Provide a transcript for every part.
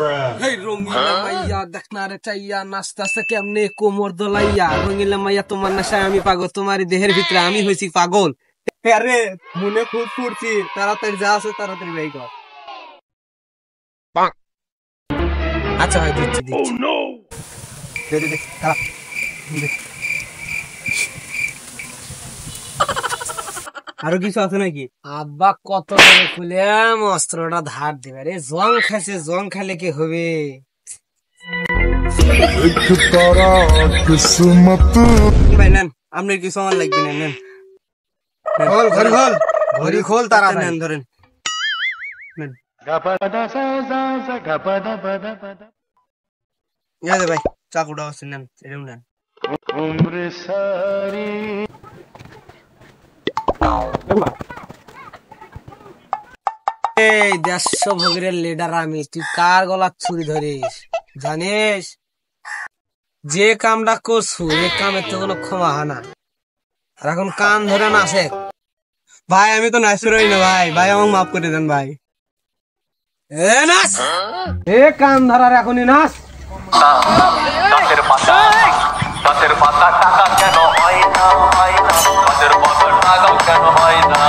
Hey Rangeela মাইয়া দেখনা রে চাইয়া নাচতে আস্তে কেমনে কোমর দোলাইয়া রঙিলা মাইয়া তোমার নেশায় আমি পাগল তোমার দেহের ভিতরে আমি হইছি পাগল আরে মনে খুব ফুরছি তাড়াতাড়ি যা আছে তাড়াতাড়ি বাই কর আচ্ছা ভাই দিচ্ছি দে দে দে খারাপ আরো কিছু আছে নাকি আব্বা কত করে খুলাম অস্ত্রটা ধার দিবে রে জং খাইছে জং খাইলে কি হবে ভাই নেন আপনার কি সামান লাগবে না নেন খোল খোল খোল ঘড়ি খোল তারা নেন ধরেন ভাই চাকুটা আছে নেন এরকম নেন এই 150 ভগের লিডার আমি তুই কার গলা ছুরি ধরিস জানিস যে কামটা করছু এই কামের তো কোনো ক্ষমা হয় না আর এখন কান ধরে নাচে ভাই আমি তো নাচুরই না ভাই ভাই আমাকে মাফ করে দেন ভাই এ নাচ এ কান ধরার এখনই নাচ গাছের পাতা টাকা কেন হয় না গাছের পাতা টাকা কেন হয় না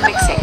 Mixing.